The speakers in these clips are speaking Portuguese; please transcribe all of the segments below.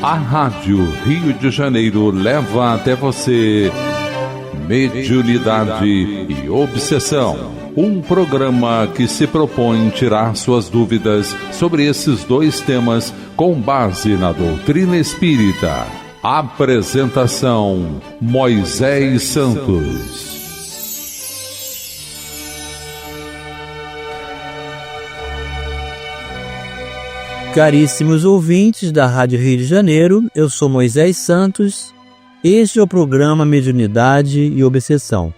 A Rádio Rio de Janeiro leva até você Mediunidade e Obsessão. Um programa que se propõe tirar suas dúvidas sobre esses dois temas com base na doutrina espírita. Apresentação: Moisés Santos. Caríssimos ouvintes da Rádio Rio de Janeiro, eu sou Moisés Santos. Este é o programa Mediunidade e Obsessão.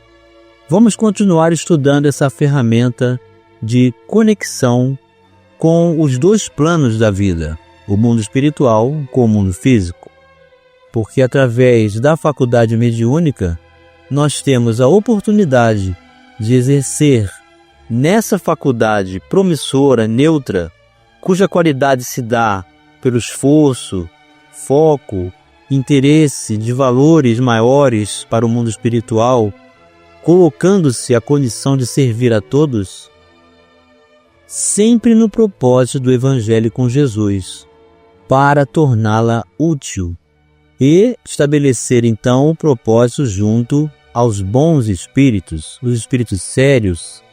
Vamos continuar estudando essa ferramenta de conexão com os dois planos da vida, o mundo espiritual com o mundo físico. Porque através da faculdade mediúnica, nós temos a oportunidade de exercer nessa faculdade promissora, neutra, cuja qualidade se dá pelo esforço, foco, interesse de valores maiores para o mundo espiritual, colocando-se a condição de servir a todos, sempre no propósito do Evangelho com Jesus, para torná-la útil e estabelecer então o propósito junto aos bons espíritos, os espíritos sérios,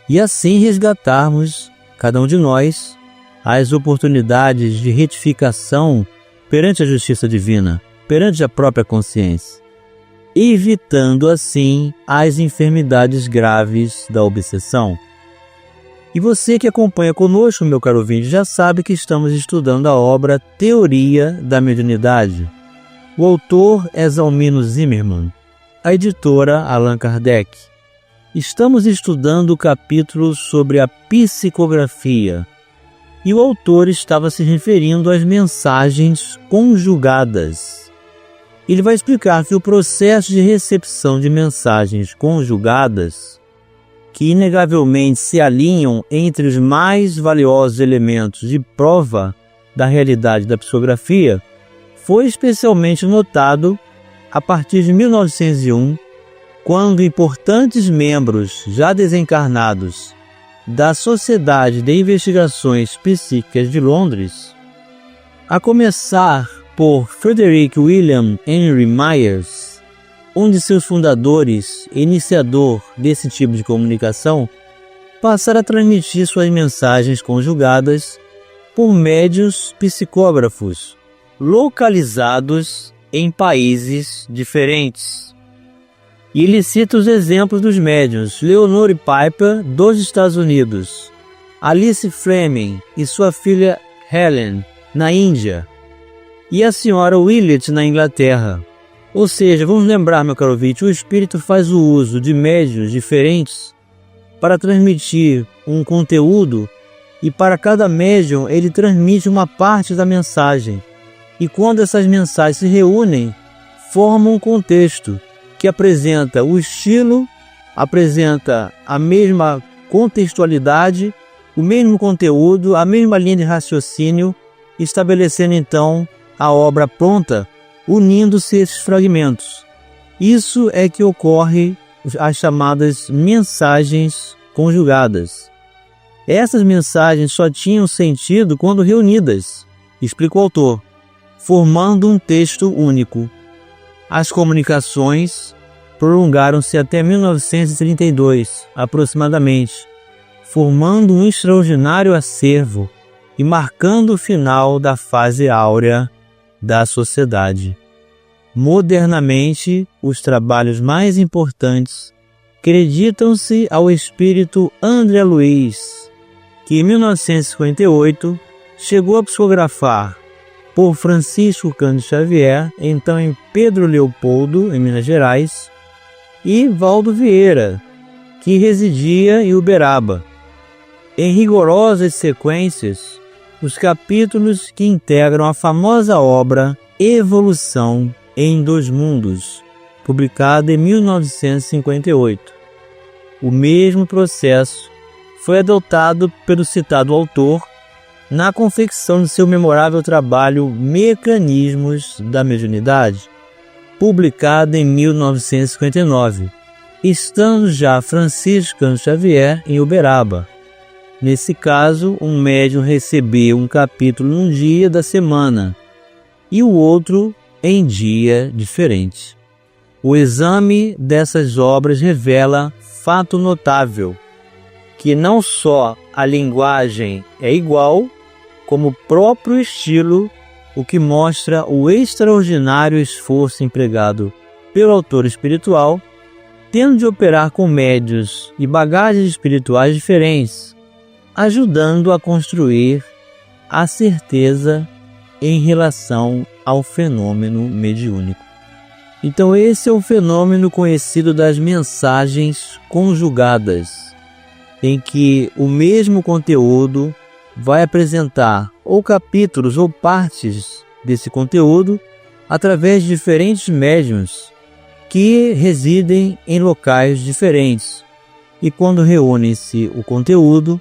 e assim resgatarmos, cada um de nós, as oportunidades de retificação perante a justiça divina, perante a própria consciência, evitando assim as enfermidades graves da obsessão. E você que acompanha conosco, meu caro ouvinte, já sabe que estamos estudando a obra Teoria da Mediunidade. O autor é Zalmino Zimmermann, a editora Allan Kardec. Estamos estudando o capítulo sobre a psicografia, e o autor estava se referindo às mensagens conjugadas. Ele vai explicar que o processo de recepção de mensagens conjugadas, que inegavelmente se alinham entre os mais valiosos elementos de prova da realidade da psicografia, foi especialmente notado a partir de 1901, quando importantes membros já desencarnados da Sociedade de Investigações Psíquicas de Londres, a começar por Frederick William Henry Myers, um de seus fundadores e iniciador desse tipo de comunicação, passaram a transmitir suas mensagens conjugadas por médiuns psicógrafos localizados em países diferentes. E ele cita os exemplos dos médiuns Leonore Piper, dos Estados Unidos, Alice Fleming e sua filha Helen, na Índia, e a senhora Willett, na Inglaterra. Ou seja, vamos lembrar, meu caro ouvinte, o espírito faz o uso de médiuns diferentes para transmitir um conteúdo, e para cada médium ele transmite uma parte da mensagem. E quando essas mensagens se reúnem, formam um contexto que apresenta o estilo, apresenta a mesma contextualidade, o mesmo conteúdo, a mesma linha de raciocínio, estabelecendo então a obra pronta, unindo-se esses fragmentos. Isso é que ocorre as chamadas mensagens conjugadas. Essas mensagens só tinham sentido quando reunidas, explica o autor, formando um texto único. As comunicações prolongaram-se até 1932, aproximadamente, formando um extraordinário acervo e marcando o final da fase áurea da sociedade. Modernamente, os trabalhos mais importantes acreditam-se ao espírito André Luiz, que em 1958 chegou a psicografar por Francisco Cândido Xavier, então em Pedro Leopoldo, em Minas Gerais, e Valdo Vieira, que residia em Uberaba. Em rigorosas sequências, os capítulos que integram a famosa obra Evolução em Dois Mundos, publicada em 1958. O mesmo processo foi adotado pelo citado autor na confecção de seu memorável trabalho Mecanismos da Mediunidade, publicado em 1959, estando já Francisco Cândido Xavier em Uberaba. Nesse caso, um médium recebeu um capítulo num dia da semana e o outro em dia diferente. O exame dessas obras revela fato notável, que não só a linguagem é igual, como o próprio estilo, o que mostra o extraordinário esforço empregado pelo autor espiritual, tendo de operar com médios e bagagens espirituais diferentes, ajudando a construir a certeza em relação ao fenômeno mediúnico. Então esse é o fenômeno conhecido das mensagens conjugadas, em que o mesmo conteúdo vai apresentar ou capítulos ou partes desse conteúdo através de diferentes médiuns que residem em locais diferentes. E quando reúne-se o conteúdo,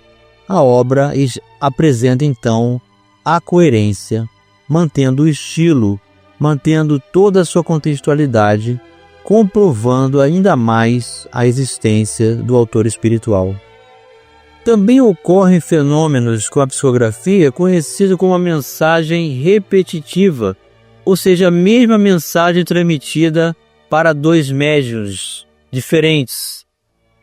a obra apresenta então a coerência, mantendo o estilo, mantendo toda a sua contextualidade, comprovando ainda mais a existência do autor espiritual. Também ocorrem fenômenos com a psicografia conhecido como a mensagem repetitiva, ou seja, a mesma mensagem transmitida para dois médiuns diferentes.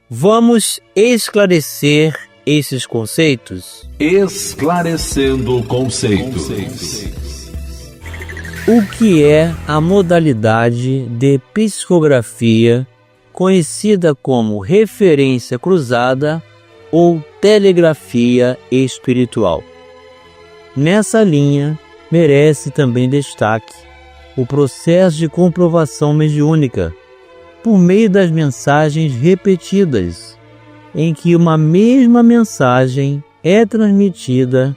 Vamos esclarecer esses conceitos? Esclarecendo conceitos. O que é a modalidade de psicografia conhecida como referência cruzada ou telegrafia espiritual? Nessa linha, merece também destaque o processo de comprovação mediúnica por meio das mensagens repetidas, em que uma mesma mensagem é transmitida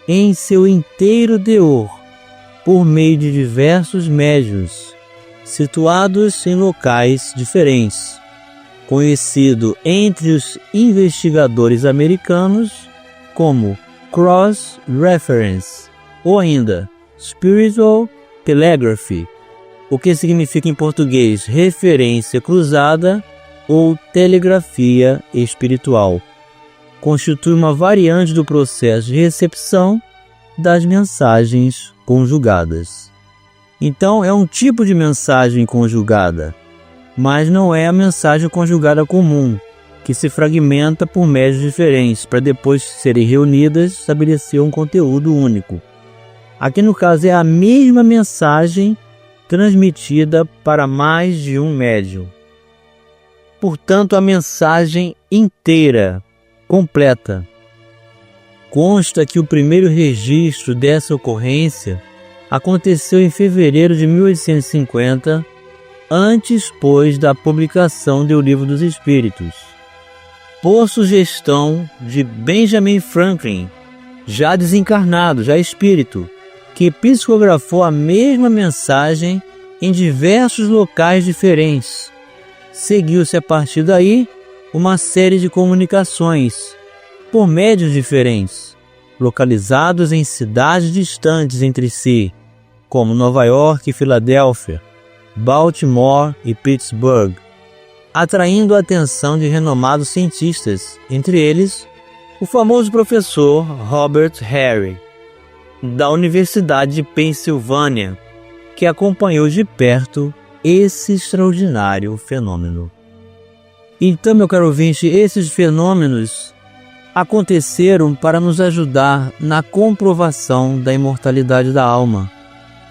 em seu inteiro teor por meio de diversos médiuns, situados em locais diferentes, conhecido entre os investigadores americanos como cross-reference, ou ainda spiritual telegraphy, o que significa em português referência cruzada ou telegrafia espiritual. Constitui uma variante do processo de recepção das mensagens conjugadas. Então, é um tipo de mensagem conjugada, mas não é a mensagem conjugada comum, que se fragmenta por médios diferentes para depois serem reunidas e estabelecer um conteúdo único. Aqui no caso é a mesma mensagem transmitida para mais de um médium. Portanto, a mensagem inteira, completa. Consta que o primeiro registro dessa ocorrência aconteceu em fevereiro de 1850, antes, pois, da publicação do Livro dos Espíritos, por sugestão de Benjamin Franklin, já desencarnado, já espírito, que psicografou a mesma mensagem em diversos locais diferentes. Seguiu-se a partir daí uma série de comunicações por médios diferentes, localizados em cidades distantes entre si, como Nova York e Filadélfia, Baltimore e Pittsburgh, atraindo a atenção de renomados cientistas, entre eles o famoso professor Robert Harry, da Universidade de Pensilvânia, que acompanhou de perto esse extraordinário fenômeno. Então, meu caro ouvinte, esses fenômenos aconteceram para nos ajudar na comprovação da imortalidade da alma,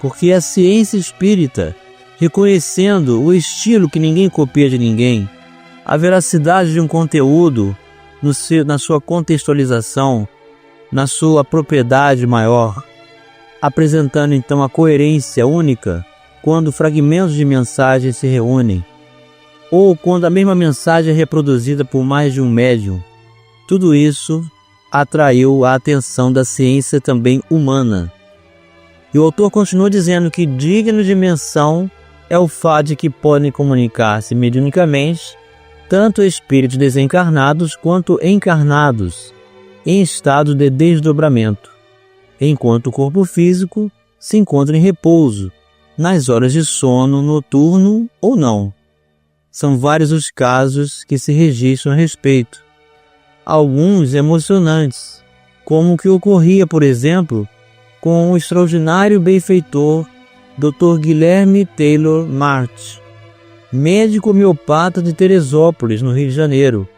porque a ciência espírita, reconhecendo o estilo que ninguém copia de ninguém, a veracidade de um conteúdo na sua contextualização, na sua propriedade maior, apresentando então a coerência única quando fragmentos de mensagem se reúnem, ou quando a mesma mensagem é reproduzida por mais de um médium. Tudo isso atraiu a atenção da ciência também humana. E o autor continua dizendo que digno de menção é o fato de que podem comunicar-se mediunicamente tanto espíritos desencarnados quanto encarnados em estado de desdobramento, enquanto o corpo físico se encontra em repouso, nas horas de sono noturno ou não. São vários os casos que se registram a respeito, alguns emocionantes, como o que ocorria, por exemplo, com o extraordinário benfeitor Dr. Guilherme Taylor March, médico homeopata de Teresópolis, no Rio de Janeiro,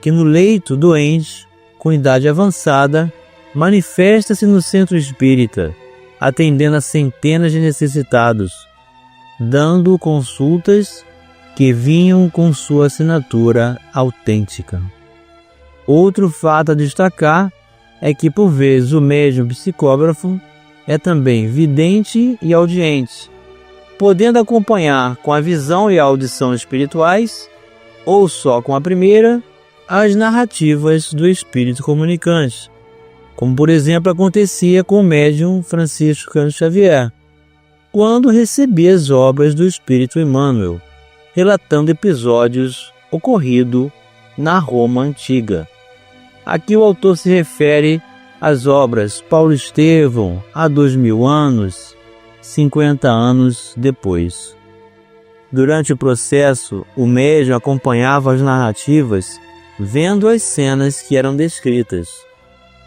que no leito doente, com idade avançada, manifesta-se no centro espírita, atendendo a centenas de necessitados, dando consultas que vinham com sua assinatura autêntica. Outro fato a destacar é que, por vezes, o médium psicógrafo é também vidente e audiente, podendo acompanhar com a visão e a audição espirituais, ou só com a primeira, as narrativas do espírito comunicante, como por exemplo acontecia com o médium Francisco Cândido Xavier, quando recebia as obras do espírito Emmanuel, relatando episódios ocorridos na Roma Antiga. Aqui o autor se refere às obras Paulo Estevão há 2000 anos, 50 anos depois. Durante o processo, o médium acompanhava as narrativas, vendo as cenas que eram descritas,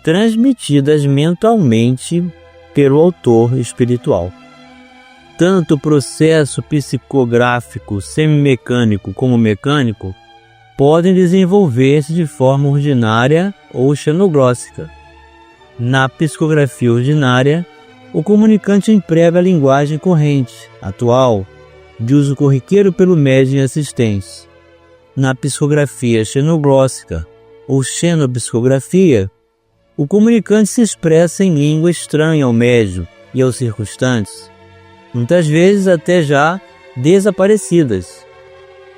transmitidas mentalmente pelo autor espiritual. Tanto o processo psicográfico semimecânico como mecânico podem desenvolver-se de forma ordinária ou xenoglóssica. Na psicografia ordinária, o comunicante emprega a linguagem corrente, atual, de uso corriqueiro pelo médium assistente. Na psicografia xenoglóssica ou xenopsicografia, o comunicante se expressa em língua estranha ao médium e aos circunstantes, muitas vezes até já desaparecidas.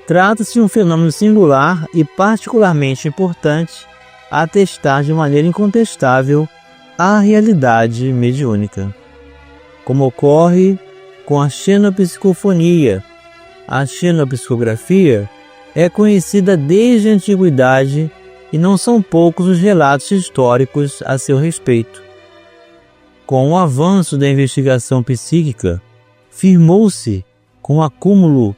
Trata-se de um fenômeno singular e particularmente importante a atestar de maneira incontestável a realidade mediúnica. Como ocorre com a xenopsicofonia, a xenopsicografia é conhecida desde a antiguidade e não são poucos os relatos históricos a seu respeito. Com o avanço da investigação psíquica, firmou-se, com o acúmulo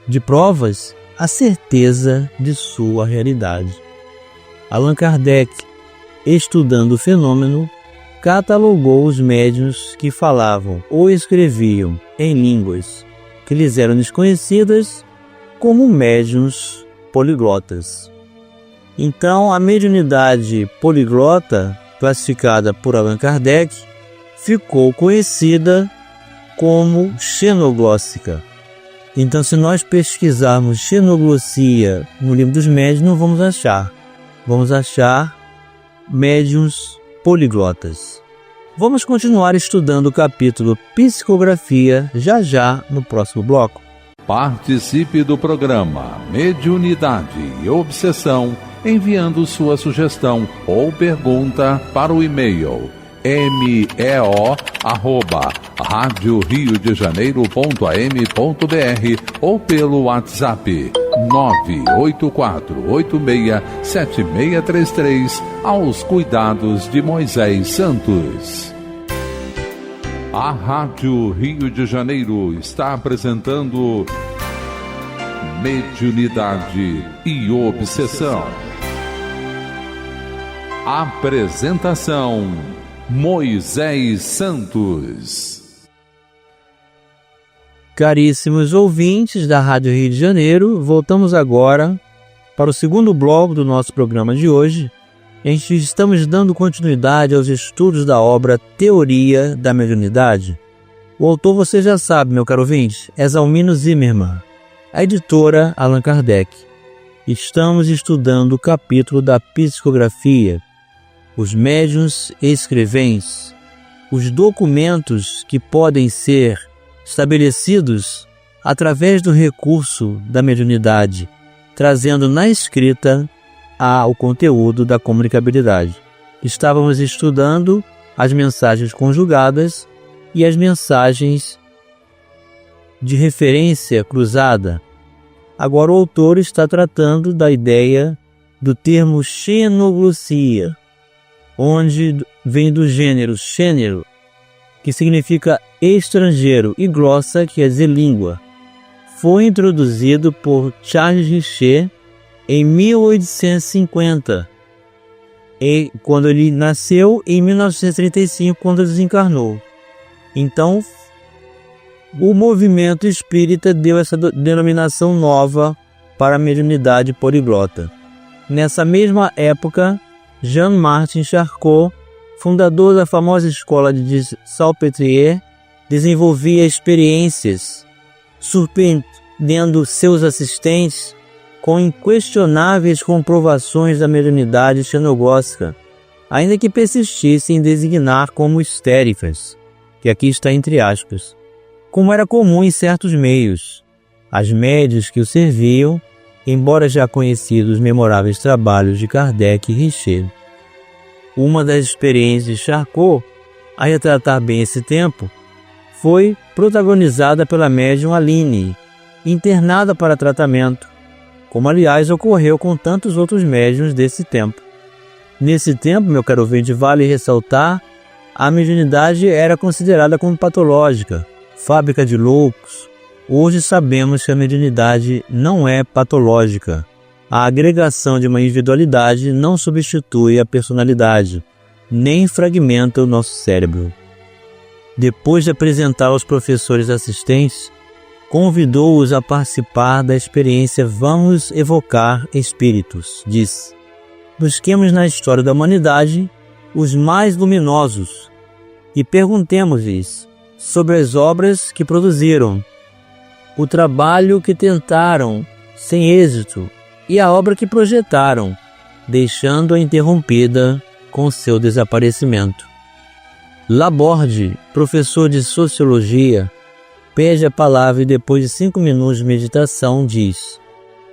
de provas, a certeza de sua realidade. Allan Kardec, estudando o fenômeno, catalogou os médiuns que falavam ou escreviam em línguas que lhes eram desconhecidas como médiuns poliglotas. Então, a mediunidade poliglota, classificada por Allan Kardec, ficou conhecida como xenoglóssica. Então, se nós pesquisarmos xenoglossia no livro dos médiuns, não vamos achar. Vamos achar médiuns poliglotas. Vamos continuar estudando o capítulo Psicografia já no próximo bloco. Participe do programa Mediunidade e Obsessão enviando sua sugestão ou pergunta para o e-mail meo@radioriodejaneiro.am.br ou pelo WhatsApp 984867633 aos cuidados de Moisés Santos. A Rádio Rio de Janeiro está apresentando Mediunidade e Obsessão. Apresentação: Moisés Santos. Caríssimos ouvintes da Rádio Rio de Janeiro, voltamos agora para o segundo bloco do nosso programa de hoje. Estamos dando continuidade aos estudos da obra Teoria da Mediunidade. O autor você já sabe, meu caro ouvinte, é Zalmino Zimmermann, a editora Allan Kardec. Estamos estudando o capítulo da psicografia, os médiuns escreventes, os documentos que podem ser estabelecidos através do recurso da mediunidade, trazendo na escrita o conteúdo da comunicabilidade. Estávamos estudando as mensagens conjugadas e as mensagens de referência cruzada. Agora o autor está tratando da ideia do termo xenoglossia, onde vem do gênero xênero, que significa estrangeiro, e glossa, que quer dizer língua. Foi introduzido por Charles Richer em 1850, quando ele nasceu, em 1935, quando desencarnou. Então, o movimento espírita deu essa denominação nova para a mediunidade poliglota. Nessa mesma época, Jean-Martin Charcot, fundador da famosa escola de Salpêtrière, desenvolvia experiências, surpreendendo seus assistentes com inquestionáveis comprovações da mediunidade xenogóstica, ainda que persistissem em designar como histéricas, que aqui está entre aspas, como era comum em certos meios. As médias que o serviam, embora já conhecidos os memoráveis trabalhos de Kardec e Richer. Uma das experiências de Charcot, a retratar bem esse tempo, foi protagonizada pela médium Aline, internada para tratamento, como aliás ocorreu com tantos outros médiuns desse tempo. Nesse tempo, meu caro ouvinte, vale ressaltar, a mediunidade era considerada como patológica, fábrica de loucos. Hoje sabemos que a mediunidade não é patológica. A agregação de uma individualidade não substitui a personalidade, nem fragmenta o nosso cérebro. Depois de apresentar aos professores assistentes, convidou-os a participar da experiência Vamos Evocar Espíritos, diz. Busquemos na história da humanidade os mais luminosos e perguntemos-lhes sobre as obras que produziram, o trabalho que tentaram sem êxito e a obra que projetaram, deixando-a interrompida com seu desaparecimento. Laborde, professor de Sociologia, pede a palavra e depois de 5 minutos de meditação diz: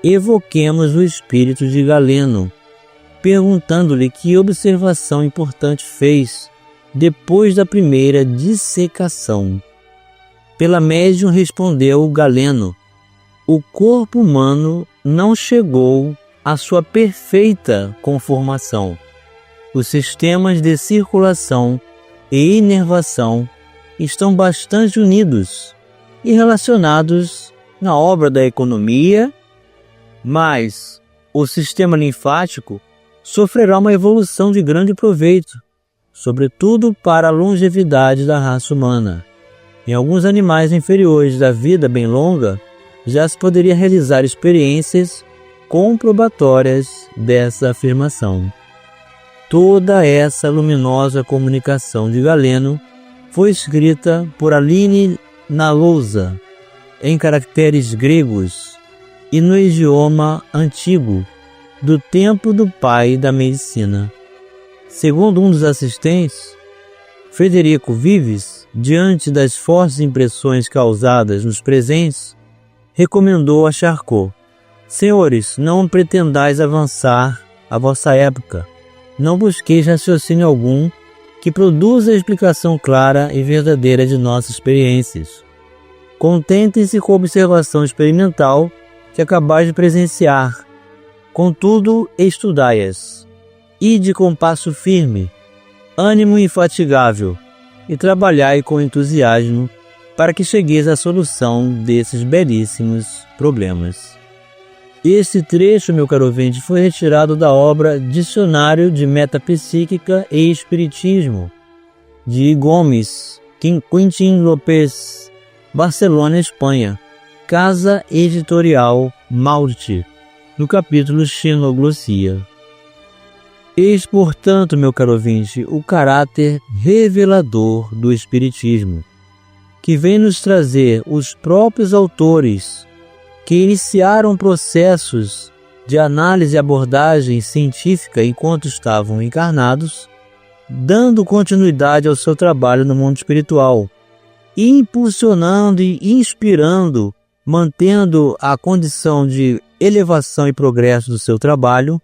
evoquemos o espírito de Galeno, perguntando-lhe que observação importante fez depois da primeira dissecação. Pela médium respondeu Galeno: o corpo humano não chegou à sua perfeita conformação. Os sistemas de circulação e inervação estão bastante unidos e relacionados na obra da economia, mas o sistema linfático sofrerá uma evolução de grande proveito, sobretudo para a longevidade da raça humana. Em alguns animais inferiores da vida bem longa, já se poderia realizar experiências comprobatórias dessa afirmação. Toda essa luminosa comunicação de Galeno foi escrita por Aline na lousa, em caracteres gregos e no idioma antigo, do tempo do pai da medicina. Segundo um dos assistentes, Frederico Vives, diante das fortes impressões causadas nos presentes, recomendou a Charcot: senhores, não pretendais avançar a vossa época, não busqueis raciocínio algum que produza a explicação clara e verdadeira de nossas experiências. Contentem-se com a observação experimental que acabais de presenciar. Contudo, estudai-as. Ide com passo firme, ânimo infatigável, e trabalhai com entusiasmo para que chegueis à solução desses belíssimos problemas. Este trecho, meu caro ouvinte, foi retirado da obra Dicionário de Metapsíquica e Espiritismo, de Gomes, Quintín López, Barcelona, Espanha, Casa Editorial Malte, no capítulo Xenoglossia. Eis, portanto, meu caro ouvinte, o caráter revelador do Espiritismo, que vem nos trazer os próprios autores que iniciaram processos de análise e abordagem científica enquanto estavam encarnados, dando continuidade ao seu trabalho no mundo espiritual, impulsionando e inspirando, mantendo a condição de elevação e progresso do seu trabalho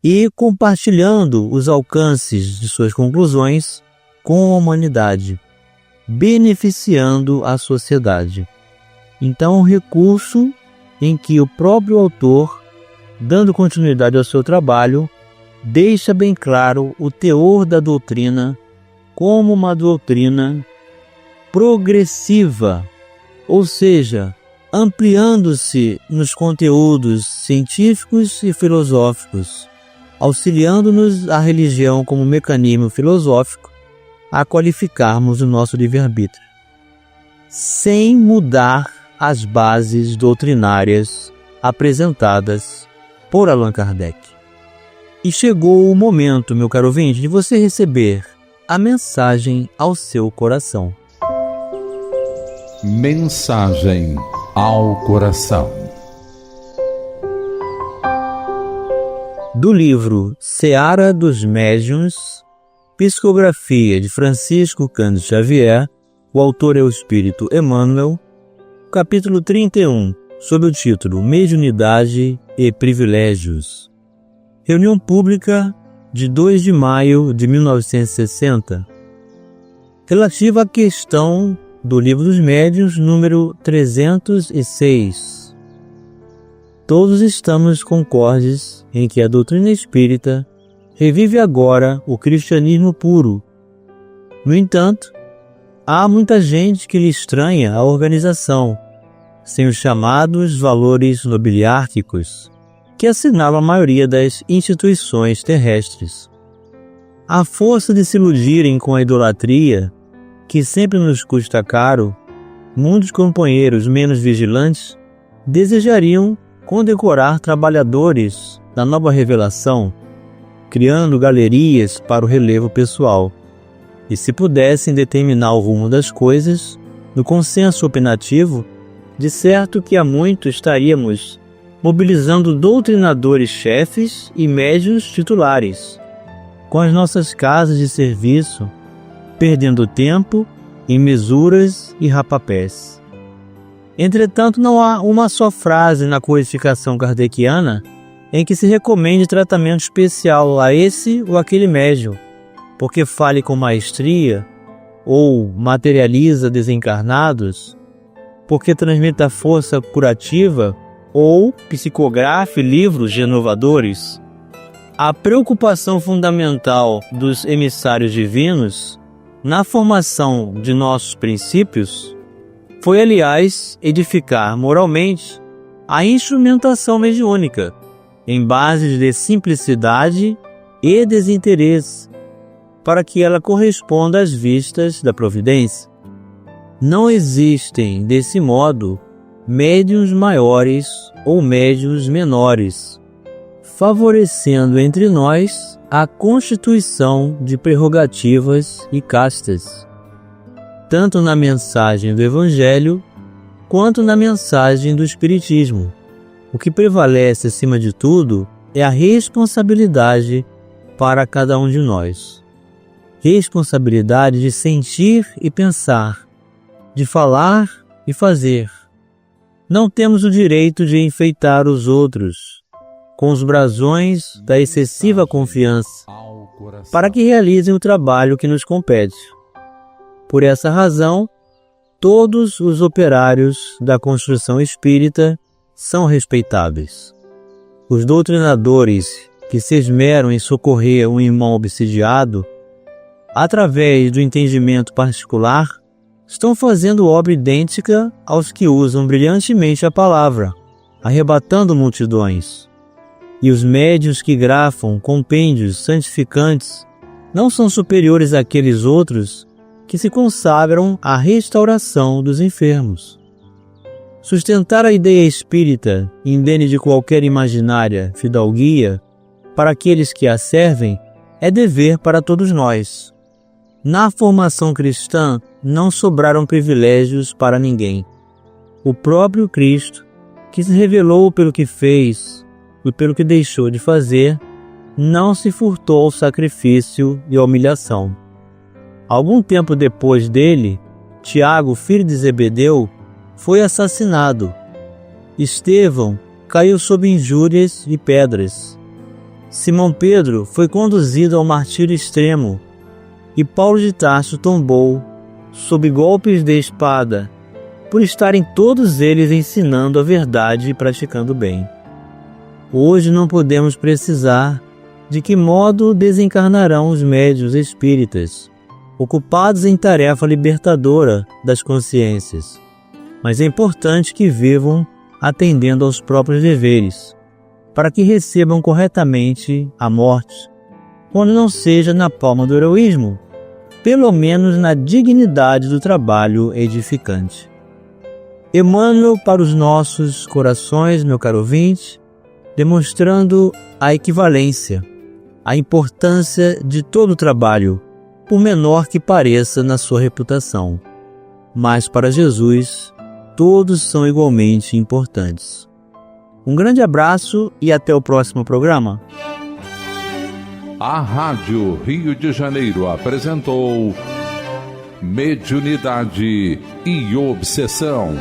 e compartilhando os alcances de suas conclusões com a humanidade, beneficiando a sociedade. Então, um recurso em que o próprio autor, dando continuidade ao seu trabalho, deixa bem claro o teor da doutrina como uma doutrina progressiva, ou seja, ampliando-se nos conteúdos científicos e filosóficos, auxiliando-nos a religião como mecanismo filosófico a qualificarmos o nosso livre-arbítrio. sem mudar as bases doutrinárias apresentadas por Allan Kardec. E chegou o momento, meu caro ouvinte, de você receber a mensagem ao seu coração. Mensagem ao coração. Do livro Seara dos Médiuns, psicografia de Francisco Cândido Xavier, o autor é o Espírito Emmanuel, capítulo 31, sob o título Mediunidade e Privilégios. Reunião pública de 2 de maio de 1960, relativa à questão do Livro dos Médiuns, número 306. Todos estamos concordes em que a doutrina espírita revive agora o cristianismo puro. No entanto, há muita gente que lhe estranha a organização, sem os chamados valores nobiliárquicos, que assinalam a maioria das instituições terrestres. À força de se iludirem com a idolatria, que sempre nos custa caro, muitos companheiros menos vigilantes desejariam condecorar trabalhadores da nova revelação, criando galerias para o relevo pessoal. E se pudessem determinar o rumo das coisas, no consenso opinativo, de certo que há muito estaríamos mobilizando doutrinadores-chefes e médiuns titulares, com as nossas casas de serviço, perdendo tempo em mesuras e rapapés. Entretanto, não há uma só frase na codificação kardeciana em que se recomende tratamento especial a esse ou aquele médium, porque fale com maestria, ou materializa desencarnados, porque transmita força curativa, ou psicografe livros renovadores. A preocupação fundamental dos emissários divinos na formação de nossos princípios foi, aliás, edificar moralmente a instrumentação mediúnica, em bases de simplicidade e desinteresse, para que ela corresponda às vistas da providência. Não existem, desse modo, médiuns maiores ou médiuns menores, favorecendo entre nós a constituição de prerrogativas e castas, tanto na mensagem do Evangelho quanto na mensagem do Espiritismo. O que prevalece acima de tudo é a responsabilidade para cada um de nós. Responsabilidade de sentir e pensar, de falar e fazer. Não temos o direito de enfeitar os outros com os brasões da excessiva confiança, para que realizem o trabalho que nos compete. Por essa razão, todos os operários da construção espírita são respeitáveis. Os doutrinadores que se esmeram em socorrer um irmão obsidiado, através do entendimento particular, estão fazendo obra idêntica aos que usam brilhantemente a palavra, arrebatando multidões. E os médiuns que grafam compêndios santificantes não são superiores àqueles outros que se consagram à restauração dos enfermos. Sustentar a ideia espírita, indene de qualquer imaginária fidalguia, para aqueles que a servem, é dever para todos nós. Na formação cristã não sobraram privilégios para ninguém. O próprio Cristo, que se revelou pelo que fez e pelo que deixou de fazer, não se furtou ao sacrifício e à humilhação. Algum tempo depois dele, Tiago, filho de Zebedeu, foi assassinado. Estevão caiu sob injúrias e pedras. Simão Pedro foi conduzido ao martírio extremo, e Paulo de Tarso tombou, sob golpes de espada, por estarem todos eles ensinando a verdade e praticando o bem. Hoje não podemos precisar de que modo desencarnarão os médiuns espíritas, ocupados em tarefa libertadora das consciências, mas é importante que vivam atendendo aos próprios deveres, para que recebam corretamente a morte, quando não seja na palma do heroísmo, pelo menos na dignidade do trabalho edificante. Emmanuel para os nossos corações, meu caro ouvinte, demonstrando a equivalência, a importância de todo o trabalho, por menor que pareça na sua reputação. Mas para Jesus, todos são igualmente importantes. Um grande abraço e até o próximo programa. A Rádio Rio de Janeiro apresentou Mediunidade e Obsessão.